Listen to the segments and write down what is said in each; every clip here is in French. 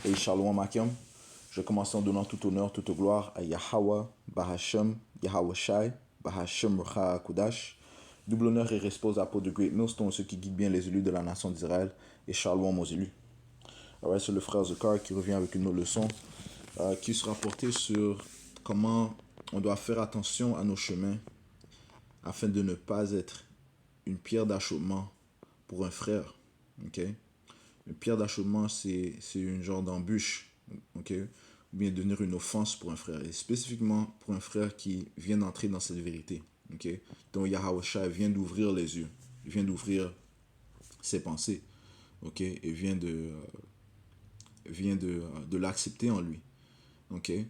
Et Shalom Akim, je commence en donnant tout honneur, toute gloire à Yahweh, Bahashem, Yahweh Shai, Bahashem Rucha Kudash. Double honneur et respect aux apôtres de Great Millstone, ceux qui guident bien les élus de la nation d'Israël, et Shalom aux élus. Alright, c'est le frère Zekar qui revient avec une autre leçon qui sera portée sur comment on doit faire attention à nos chemins afin de ne pas être une pierre d'achoppement pour un frère. Okay? Une pierre d'achoppement, c'est une genre d'embûche, okay? Ou bien devenir une offense pour un frère, et spécifiquement pour un frère qui vient d'entrer dans cette vérité. Okay? Donc Yahweh Shai vient d'ouvrir les yeux, il vient d'ouvrir ses pensées, okay? Et vient de l'accepter en lui. Okay?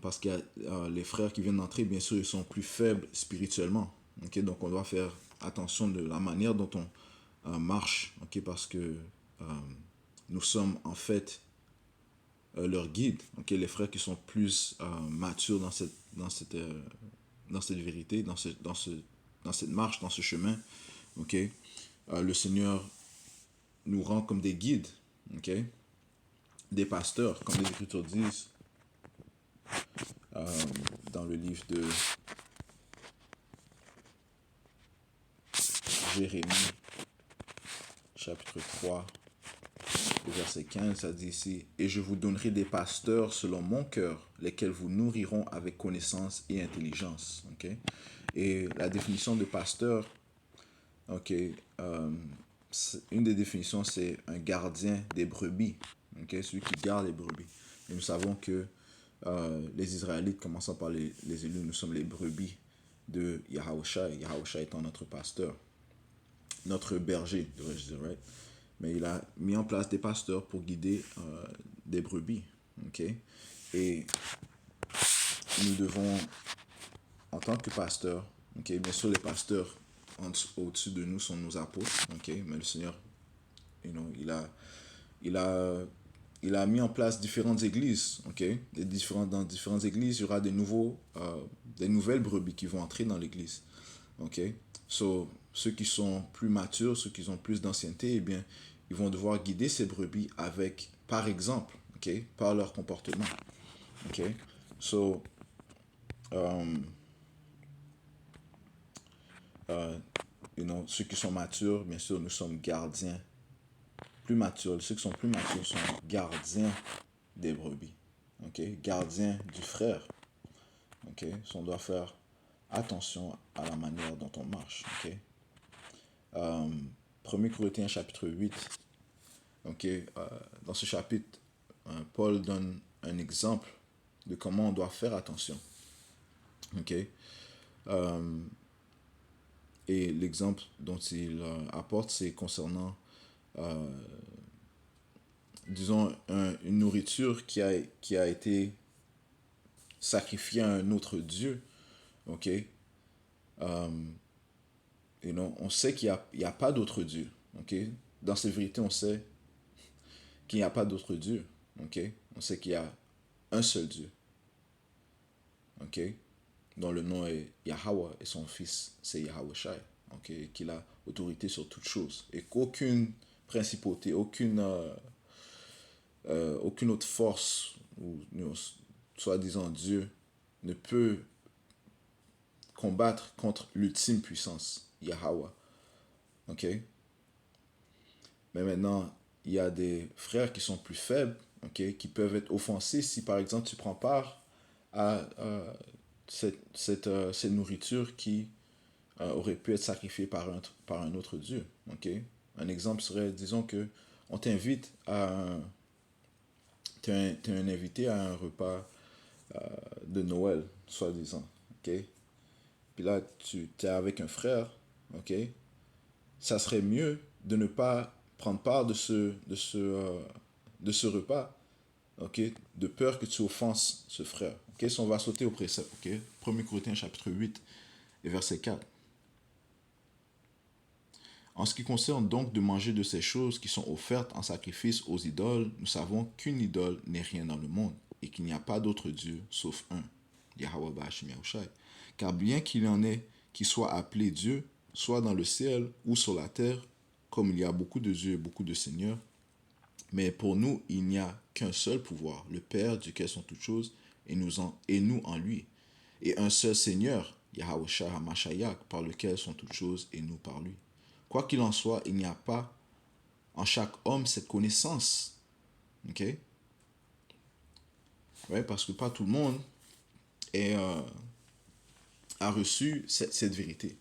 Parce que les frères qui viennent d'entrer, bien sûr, ils sont plus faibles spirituellement. Okay? Donc on doit faire attention de la manière dont on marche, okay? Parce que nous sommes en fait leur guide, okay? Les frères qui sont plus matures dans cette vérité, dans cette marche, dans ce chemin, okay? Le Seigneur nous rend comme des guides, okay? Des pasteurs, comme les Écritures disent dans le livre de Jérémie, chapitre 3, verset 15, ça dit ici, « Et je vous donnerai des pasteurs selon mon cœur, lesquels vous nourriront avec connaissance et intelligence. » Okay? Et la définition de pasteur, okay, une des définitions, c'est un gardien des brebis. Okay? Celui qui garde les brebis. Et nous savons que les Israélites, commençant par les élus, nous sommes les brebis de Yahweh Shai. Yahweh Shai étant notre pasteur, notre berger, devrais-je dire, right? Mais il a mis en place des pasteurs pour guider des brebis. Okay? Et nous devons, en tant que pasteurs, okay, bien sûr les pasteurs au-dessus de nous sont nos apôtres, okay? Mais le Seigneur, il a mis en place différentes églises. Okay? Dans différentes églises, il y aura des nouvelles brebis qui vont entrer dans l'église. Okay? So, ceux qui sont plus matures, ceux qui ont plus d'ancienneté, eh bien, ils vont devoir guider ces brebis avec, par exemple, okay, par leur comportement. Okay? So, ceux qui sont matures, bien sûr, nous sommes gardiens. Plus matures, ceux qui sont plus matures sont gardiens des brebis. Okay? Gardiens du frère. Okay? So, on doit faire attention à la manière dont on marche. Okay? 1 Corinthiens chapitre 8. Okay? Dans ce chapitre, Paul donne un exemple de comment on doit faire attention. Okay? Et l'exemple dont il apporte, c'est concernant, disons, une nourriture qui a été sacrifiée à un autre Dieu. Okay? On sait qu'il n'y a pas d'autre Dieu. Okay? Dans cette vérité, on sait qu'il n'y a pas d'autre Dieu. Okay? On sait qu'il y a un seul Dieu. Okay? Dont le nom est Yahweh et son fils c'est Yahweh Shai. Okay? Qu'il a autorité sur toutes choses. Et qu'aucune principauté, aucune autre force, ou soi-disant Dieu, ne peut combattre contre l'ultime puissance, Yahweh. Okay? Mais maintenant, il y a des frères qui sont plus faibles, okay, qui peuvent être offensés si par exemple tu prends part à cette nourriture qui aurait pu être sacrifiée par un autre Dieu. Okay? Un exemple serait, disons que on t'invite à t'es un invité à un repas de Noël, soi-disant. Okay? Puis là, tu es avec un frère, okay? Ça serait mieux de ne pas prendre part de ce repas, okay? De peur que tu offenses ce frère. Okay? Si on va sauter au précepte, okay? 1 Corinthiens chapitre 8 et verset 4. En ce qui concerne donc de manger de ces choses qui sont offertes en sacrifice aux idoles, nous savons qu'une idole n'est rien dans le monde et qu'il n'y a pas d'autre Dieu sauf un, Yahweh Ba'ashem Yahushai. Car bien qu'il y en ait qui soient appelés Dieu, soit dans le ciel ou sur la terre, comme il y a beaucoup de dieux et beaucoup de seigneurs, Mais pour nous, il n'y a qu'un seul pouvoir, le Père duquel sont toutes choses, et nous en lui. Et un seul Seigneur, Yahushua HaMashiach, par lequel sont toutes choses, et nous par lui. Quoi qu'il en soit, il n'y a pas en chaque homme cette connaissance. Ok? Ouais, parce que pas tout le monde est, a reçu cette vérité.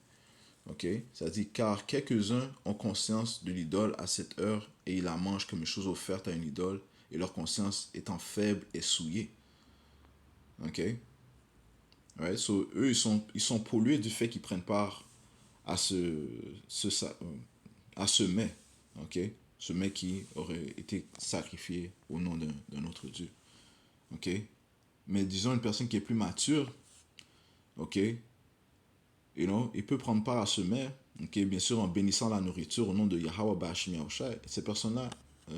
Ok? Ça dit, car quelques-uns ont conscience de l'idole à cette heure et ils la mangent comme une chose offerte à une idole et leur conscience étant faible et souillée. Ok? Ouais, so, eux, ils sont pollués du fait qu'ils prennent part à à ce mets. Ok? Ce mets qui aurait été sacrifié au nom d'un autre Dieu. Ok? Mais disons une personne qui est plus mature, ok? Il peut prendre part à ce mets, okay, bien sûr en bénissant la nourriture au nom de Yahweh Bashim Yahushai. Cette personne-là,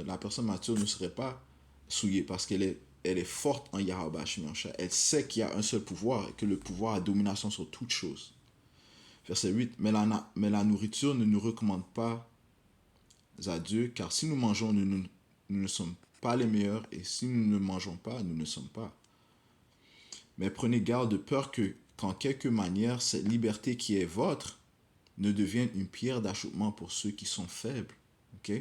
la personne mature ne serait pas souillée parce elle est forte en Yahweh Bashim Yahushai. Elle sait qu'il y a un seul pouvoir et que le pouvoir a domination sur toute chose. Verset 8. Mais la nourriture ne nous recommande pas à Dieu, car si nous mangeons, nous ne sommes pas les meilleurs, et si nous ne mangeons pas, nous ne sommes pas. Mais prenez garde de peur que, qu'en quelque manière, cette liberté qui est votre ne devienne une pierre d'achoppement pour ceux qui sont faibles. Ok?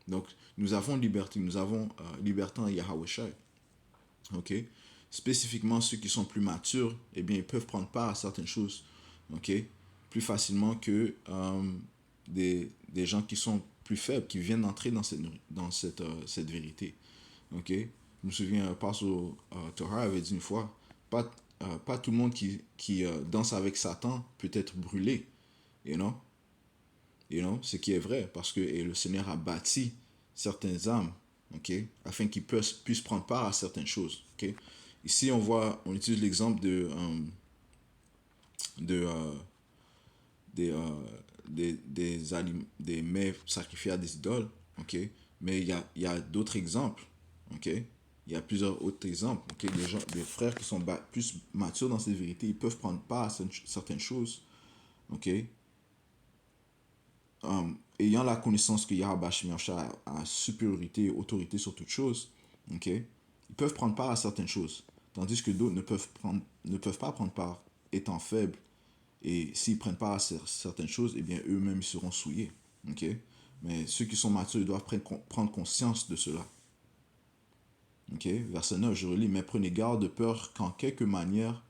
Donc, nous avons liberté, nous avons liberté en Yahweh. Ok? Spécifiquement, ceux qui sont plus matures, eh bien, ils peuvent prendre part à certaines choses. Ok? Plus facilement que des gens qui sont plus faibles, qui viennent d'entrer cette vérité. Ok? Je me souviens, Pastor Torah avait dit une fois, pas tout le monde qui danse avec Satan peut être brûlé. You know? Ce qui est vrai, parce que et le Seigneur a bâti certaines âmes, ok, afin qu'ils puissent prendre part à certaines choses, ok. Ici, on utilise l'exemple de des, des mets sacrifiés à des idoles, ok. Mais il y a d'autres exemples, ok. Il y a plusieurs autres exemples, ok. Des frères qui sont plus matures dans cette vérité, ils peuvent prendre part à certaines choses, ok. Ayant la connaissance que Yahweh a supériorité et autorité sur toute chose, ok, ils peuvent prendre part à certaines choses, tandis que d'autres ne peuvent pas prendre part, étant faibles, et s'ils prennent part à certaines choses, eh bien eux-mêmes seront souillés, ok. Mais ceux qui sont matures, ils doivent prendre conscience de cela. Ok, verset 9, je relis, mais prenez garde de peur qu'en quelque manière,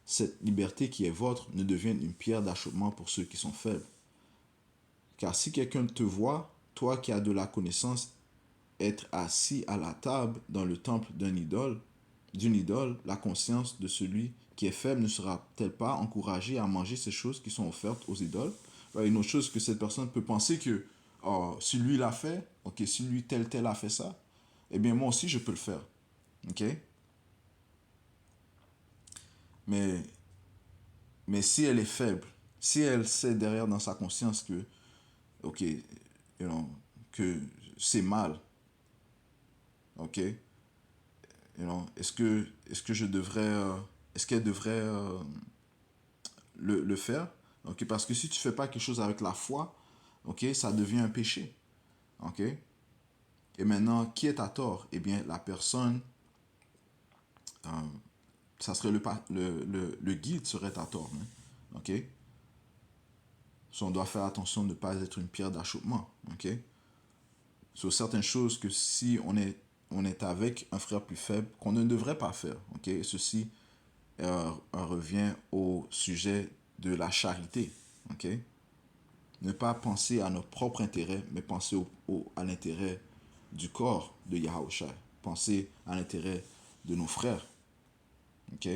cette liberté qui est votre ne devienne une pierre d'achoppement pour ceux qui sont faibles. Car si quelqu'un te voit, toi qui as de la connaissance, être assis à la table dans le temple d'une idole, la conscience de celui qui est faible ne sera-t-elle pas encouragée à manger ces choses qui sont offertes aux idoles? Une autre chose que cette personne peut penser que, oh, si lui l'a fait, ok, si lui tel a fait ça, eh bien moi aussi je peux le faire. Ok? Mais, mais si elle est faible, si elle sait derrière dans sa conscience que, ok, que c'est mal, ok, est-ce que je devrais, est-ce qu'elle devrait le faire? Ok, parce que si tu fais pas quelque chose avec la foi, ok, ça devient un péché. Ok? Et maintenant, qui est à tort? Eh bien, la personne, euh, ça serait le guide serait à tort. Hein? Ok? So, on doit faire attention de ne pas être une pierre d'achoppement. Ok? Sur certaines choses que si on est avec un frère plus faible, qu'on ne devrait pas faire. Ok? Et ceci revient au sujet de la charité. Ok? Ne pas penser à notre propre intérêt, mais penser à l'intérêt du corps de Yahushua. Penser à l'intérêt de nos frères. Ok?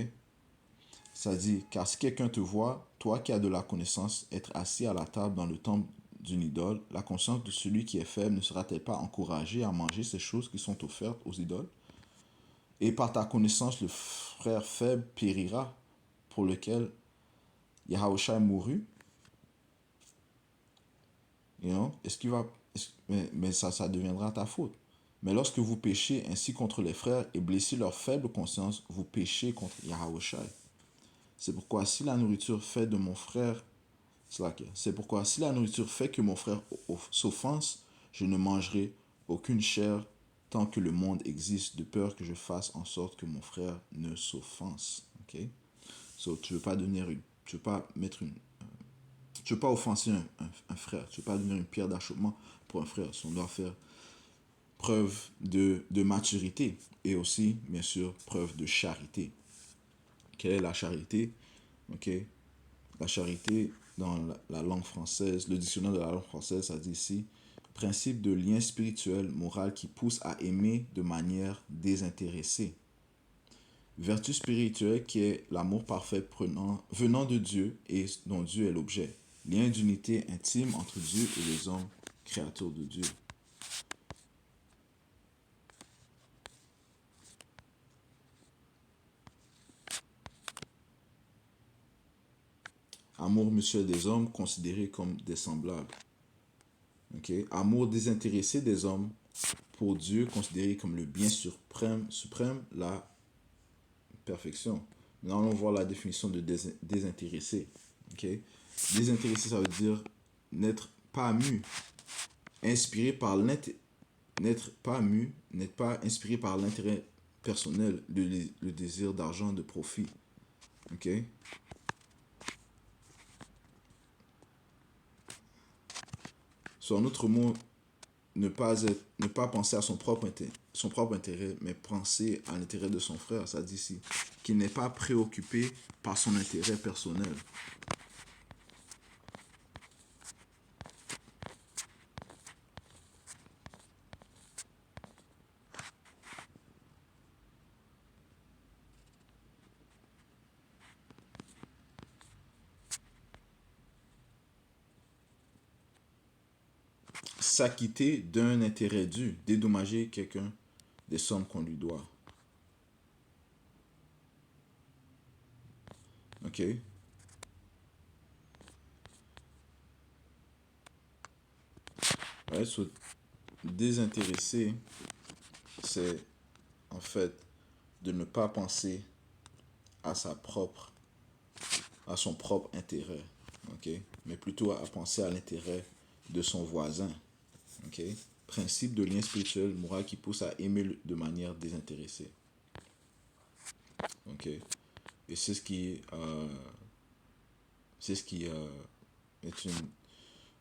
Ça dit, car si quelqu'un te voit, toi qui as de la connaissance, être assis à la table dans le temple d'une idole, la conscience de celui qui est faible ne sera-t-elle pas encouragée à manger ces choses qui sont offertes aux idoles? Et par ta connaissance, le frère faible périra pour lequel Yahushua mourut. Est-ce qu'il va. Mais ça deviendra ta faute. Mais lorsque vous péchez ainsi contre les frères et blessez leur faible conscience, vous péchez contre Yahushua. C'est pourquoi si la nourriture fait de mon frère. C'est pourquoi si la nourriture fait que mon frère s'offense, je ne mangerai aucune chair tant que le monde existe, de peur que je fasse en sorte que mon frère ne s'offense. Ok? So, tu veux pas tu veux pas mettre tu veux pas offenser un frère. Tu veux pas donner une pierre d'achoppement pour un frère. So, on doit faire preuve de maturité et aussi, bien sûr, preuve de charité. Quelle est la charité? Ok? La charité, dans la langue française, le dictionnaire de la langue française, ça dit ici, principe de lien spirituel, moral qui pousse à aimer de manière désintéressée. Vertu spirituelle qui est l'amour parfait venant de Dieu et dont Dieu est l'objet. Lien d'unité intime entre Dieu et les hommes, créateurs de Dieu. Amour mutuel des hommes considérés comme des semblables. Okay? Amour désintéressé des hommes pour Dieu considéré comme le bien suprême, la perfection. Maintenant, allons voir la définition de désintéressé. Okay? Désintéressé, ça veut dire n'être pas mu, inspiré par n'être pas mu, n'être pas inspiré par l'intérêt personnel, le désir d'argent, de profit. Ok? Soit en autre mot, ne pas penser à son propre intérêt, mais penser à l'intérêt de son frère. Ça dit ici qu'il n'est pas préoccupé par son intérêt personnel. S'acquitter d'un intérêt dû, dédommager quelqu'un des sommes qu'on lui doit. Ok? Ouais, so, désintéressé, c'est en fait de ne pas penser à à son propre intérêt, ok? Mais plutôt à penser à l'intérêt de son voisin, ok? Principe de lien spirituel moral qui pousse à aimer de manière désintéressée, ok? Et c'est ce qui est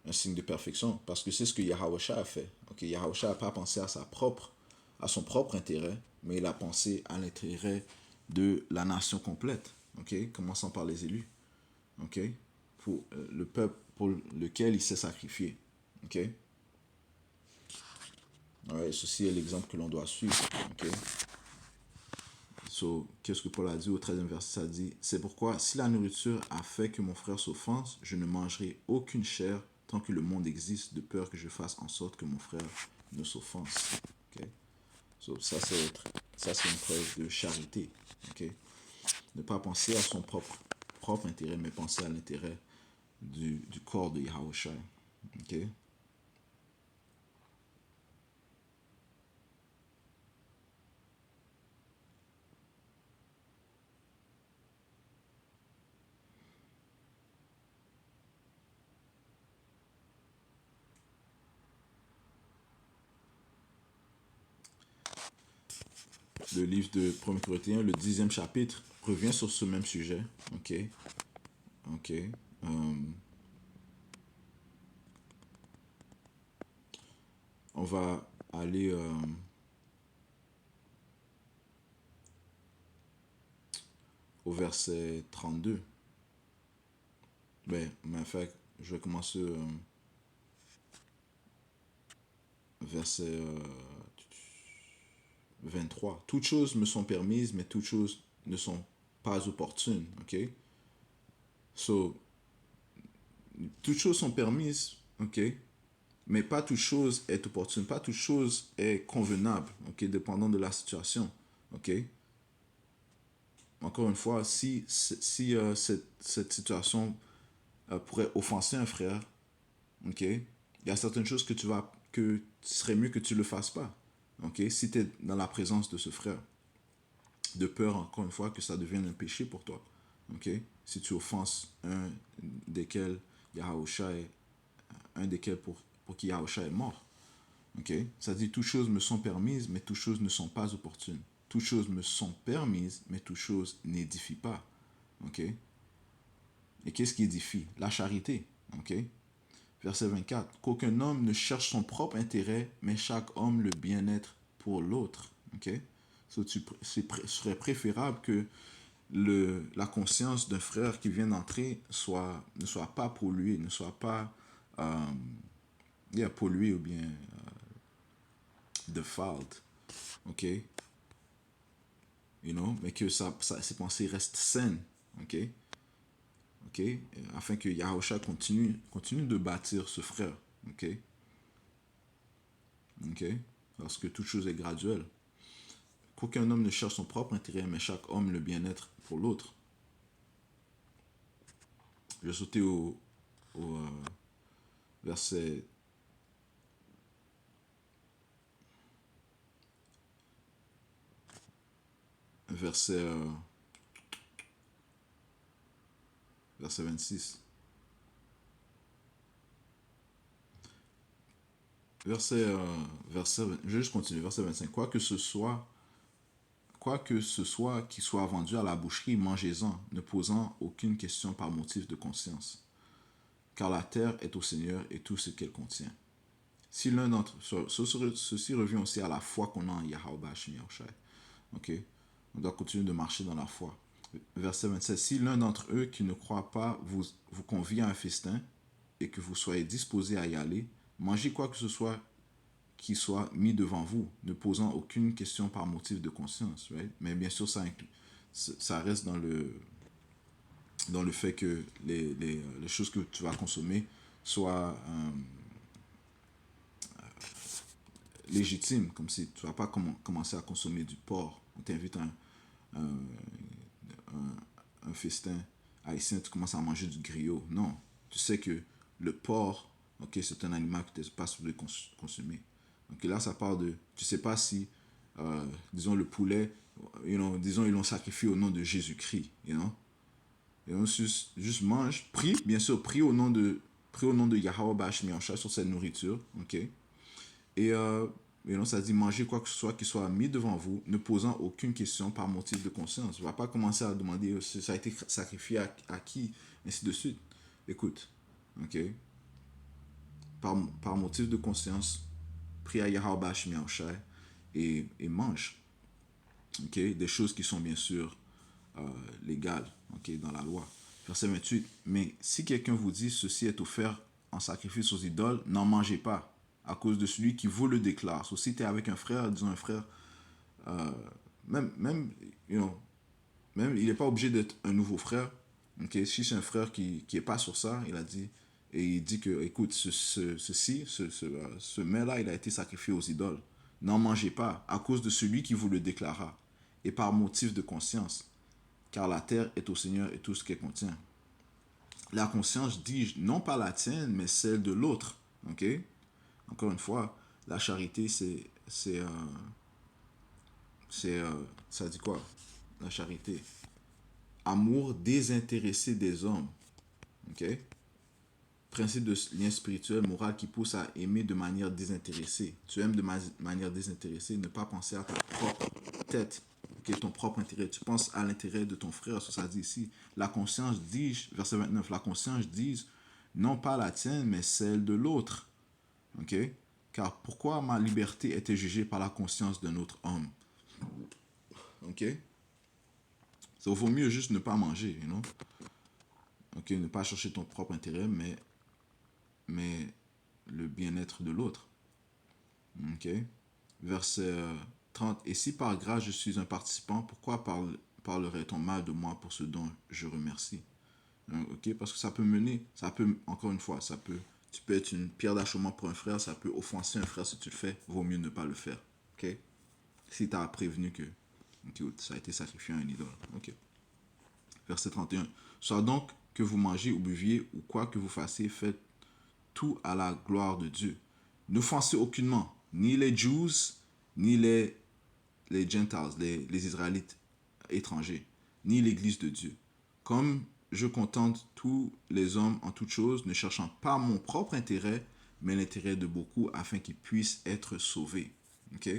un signe de perfection, parce que c'est ce que Yahawasha a fait, ok? Yahawasha n'a pas pensé à son propre intérêt, mais il a pensé à l'intérêt de la nation complète, ok? Commençant par les élus, ok? Pour le peuple pour lequel il s'est sacrifié, ok? Ouais, ceci est l'exemple que l'on doit suivre, ok? So, qu'est-ce que Paul a dit au 13e verset? Ça dit, c'est pourquoi, si la nourriture a fait que mon frère s'offense, je ne mangerai aucune chair tant que le monde existe, de peur que je fasse en sorte que mon frère ne s'offense. Okay? So, ça, c'est une preuve de charité. Okay? Ne pas penser à son propre intérêt, mais penser à l'intérêt du corps de Yahushua. Okay? Le livre de 1 Corinthiens, le 10e chapitre, revient sur ce même sujet. Ok? Ok? On va aller au verset 32. Mais en fait, je vais commencer verset 23. Toutes choses me sont permises, mais toutes choses ne sont pas opportunes. Ok? So, toutes choses sont permises, ok? Mais pas toute chose est opportune, pas toute chose est convenable, ok? Dépendant de la situation, ok? Encore une fois, si cette situation pourrait offenser un frère, ok? Il y a certaines choses que ce serait mieux que tu le fasses pas, ok? Si tu es dans la présence de ce frère, de peur, encore une fois, que ça devienne un péché pour toi, ok? Si tu offenses desquels Yahusha est, un desquels pour qui Yahusha est mort, Ok? Ça dit, toutes choses me sont permises, mais toutes choses ne sont pas opportunes. Toutes choses me sont permises, mais toutes choses n'édifient pas. Ok? Et qu'est-ce qui édifie? La charité. Ok? Verset 24. Qu'aucun homme ne cherche son propre intérêt, mais chaque homme le bien-être pour l'autre. Ok? Serait préférable que la conscience d'un frère qui vient d'entrer ne soit pas polluée, ne soit pas polluée ou bien defiled. Ok? Mais que ses pensées restent saines. Ok? Ok? Afin que Yahusha continue de bâtir ce frère. Ok? Ok? Parce que toute chose est graduelle. Qu'aucun homme ne cherche son propre intérêt, mais chaque homme le bien-être pour l'autre. Je vais sauter au verset verset verset 26. Je vais juste continuer. Verset 25. Quoi que ce soit qui soit vendu à la boucherie, mangez-en, ne posant aucune question par motif de conscience. Car la terre est au Seigneur et tout ce qu'elle contient. Si l'un d'entre ceci revient aussi à la foi qu'on a en Yahweh Hashem Yahushai. Ok? On doit continuer de marcher dans la foi. Verset 27. Si l'un d'entre eux qui ne croit pas vous convie à un festin et que vous soyez disposé à y aller, mangez quoi que ce soit qui soit mis devant vous, ne posant aucune question par motif de conscience. Right? Mais bien sûr, ça reste dans le fait que les choses que tu vas consommer soient légitimes, comme si tu ne vas pas commencer à consommer du porc. On t'invite à un festin haïtien, tu commences à manger du griot. Non, tu sais que le porc, ok, c'est un animal que tu n'es pas supposé consommer. Donc là, ça parle de, tu sais pas si, disons, le poulet, disons, ils l'ont sacrifié au nom de Jésus-Christ, Et on juste mange, prie, bien sûr, prie au nom de Yahweh Bashmi sur cette nourriture, ok. Et ça dit manger quoi que ce soit qui soit mis devant vous, ne posant aucune question par motif de conscience. Tu ne vas pas commencer à demander si ça a été sacrifié à qui, ainsi de suite. Écoute, ok, par motif de conscience, prie à Yahweh Bashmi et mange. Ok, des choses qui sont bien sûr légales, ok, dans la loi. Verset 28. Mais si quelqu'un vous dit ceci est offert en sacrifice aux idoles, n'en mangez pas, à cause de celui qui vous le déclare. So, si tu es avec un frère, disons un frère, même, même il n'est pas obligé d'être un nouveau frère. Okay? Si c'est un frère qui n'est pas sur ça, il a dit, et il dit que, écoute, ce mets-là, il a été sacrifié aux idoles. N'en mangez pas, à cause de celui qui vous le déclara, et par motif de conscience, car la terre est au Seigneur et tout ce qu'elle contient. La conscience dit non pas la tienne, mais celle de l'autre. Ok? Encore une fois, la charité, ça dit quoi? La charité. Amour désintéressé des hommes. Ok? Principe de lien spirituel, moral qui pousse à aimer de manière désintéressée. Tu aimes de manière désintéressée, ne pas penser à ta propre tête, okay, ton propre intérêt. Tu penses à l'intérêt de ton frère, ça dit ici. La conscience dit, verset 29, la conscience dit, non pas la tienne, mais celle de l'autre. Ok? Car pourquoi ma liberté était jugée par la conscience d'un autre homme? Ok? Ça vaut mieux juste ne pas manger, Ok, ne pas chercher ton propre intérêt, mais le bien-être de l'autre. Ok? Verset 30. Et si par grâce je suis un participant, pourquoi parlerait-on mal de moi pour ce dont je remercie? Ok? Parce que encore une fois, tu peux être une pierre d'achoppement pour un frère, ça peut offenser un frère si tu le fais, vaut mieux ne pas le faire. Ok? Si tu as prévenu que ça a été sacrifié à un idole. Ok? Verset 31. Soit donc que vous mangez ou buviez ou quoi que vous fassiez, faites tout à la gloire de Dieu. N'offensez aucunement, ni les Jews, ni les Gentiles, les Israélites étrangers, ni l'Église de Dieu. Comme je contente tous les hommes en toutes choses, ne cherchant pas mon propre intérêt, mais l'intérêt de beaucoup afin qu'ils puissent être sauvés. Ok?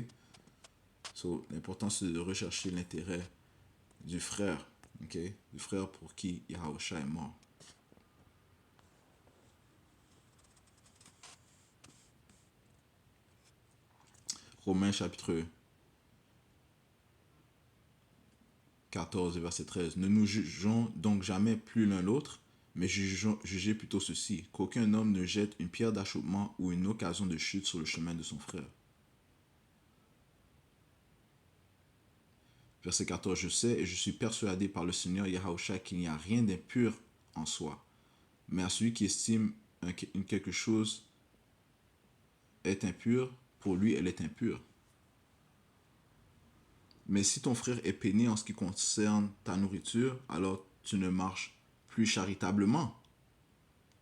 So, l'important, c'est de rechercher l'intérêt du frère. Ok? Du frère pour qui Yahusha est mort. Romains chapitre 14, verset 13. Ne nous jugeons donc jamais plus l'un l'autre, mais jugez plutôt ceci, qu'aucun homme ne jette une pierre d'achoppement ou une occasion de chute sur le chemin de son frère. Verset 14. Je sais et je suis persuadé par le Seigneur Yahusha qu'il n'y a rien d'impur en soi, mais à celui qui estime quelque chose est impure, pour lui elle est impure. Mais si ton frère est peiné en ce qui concerne ta nourriture, alors tu ne marches plus charitablement.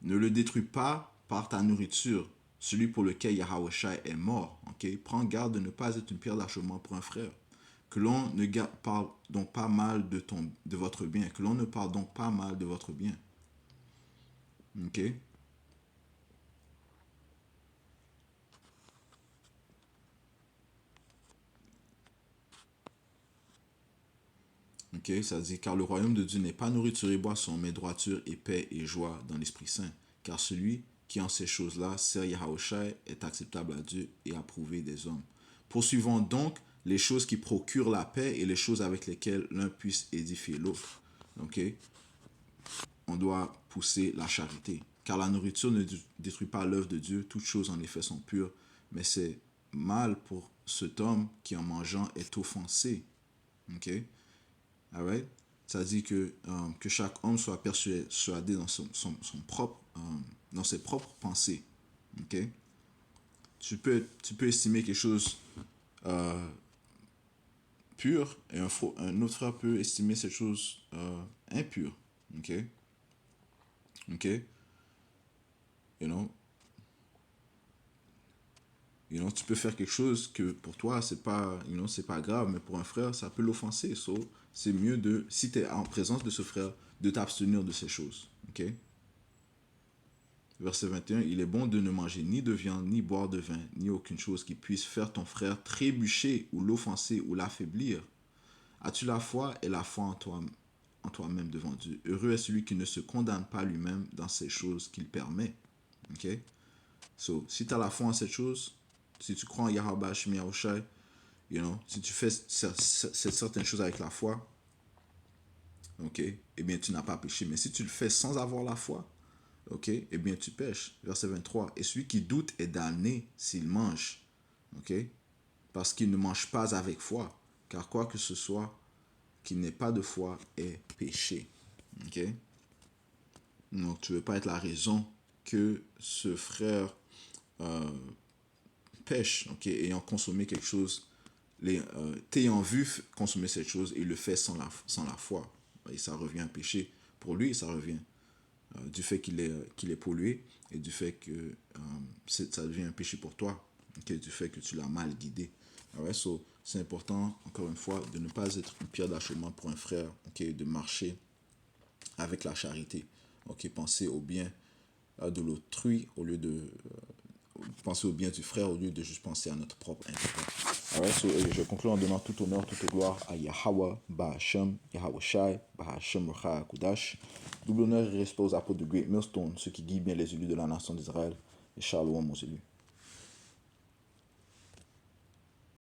Ne le détruis pas par ta nourriture, celui pour lequel Yahusha est mort. Okay? Prends garde de ne pas être une pierre d'achoppement pour un frère. Que l'on ne parle donc pas mal de votre bien. Que l'on ne parle donc pas mal de votre bien. Ok? Ok, ça dit, car le royaume de Dieu n'est pas nourriture et boisson, mais droiture et paix et joie dans l'Esprit Saint. Car celui qui en ces choses-là sert Yahusha est acceptable à Dieu et approuvé des hommes. Poursuivons donc les choses qui procurent la paix et les choses avec lesquelles l'un puisse édifier l'autre. Ok? On doit pousser la charité. Car la nourriture ne détruit pas l'œuvre de Dieu. Toutes choses en effet sont pures. Mais c'est mal pour cet homme qui en mangeant est offensé. Ok? Alright? Ça dit que chaque homme soit persuadé dans dans ses propres pensées. Ok? Tu peux estimer quelque chose pur et un autre frère peut estimer cette chose impure. Ok? Ok? You know? Tu peux faire quelque chose que pour toi c'est pas grave, mais pour un frère ça peut l'offenser. So, c'est mieux si tu es en présence de ce frère, de t'abstenir de ces choses. Ok? Verset 21, il est bon de ne manger ni de viande, ni boire de vin, ni aucune chose qui puisse faire ton frère trébucher ou l'offenser ou l'affaiblir. As-tu la foi et la foi en toi-même devant Dieu? Heureux est celui qui ne se condamne pas lui-même dans ces choses qu'il permet. Ok? So, si tu as la foi en cette chose, si tu crois en Yahweh Shemi Yahushai, si tu fais certaines choses avec la foi, ok, eh bien tu n'as pas péché. Mais si tu le fais sans avoir la foi, ok, eh bien tu pêches. Verset 23. Et celui qui doute est damné s'il mange, ok, parce qu'il ne mange pas avec foi, car quoi que ce soit qui n'ait pas de foi est péché. Ok. Donc tu ne veux pas être la raison que ce frère pêche, ok, ayant consommé quelque chose, t'ayant vu consommer cette chose, et il le fait sans la foi. Et ça revient à péché. Pour lui, ça revient du fait qu'il est pollué et du fait que ça devient un péché pour toi, okay, du fait que tu l'as mal guidé. Alright, so, c'est important, encore une fois, de ne pas être une pierre d'achoppement pour un frère, okay, de marcher avec la charité. Okay, penser au bien de l'autrui au lieu de penser au bien du frère au lieu de juste penser à notre propre intérêt. Alright, so, je conclue en donnant tout honneur, toute gloire à Yahweh, Bahashem, Yahweh Shai, Bahashem Recha Kudash. Double honneur et respect aux apôtres de Great Millstone, ceux qui guident bien les élus de la nation d'Israël. Et shalom aux élus.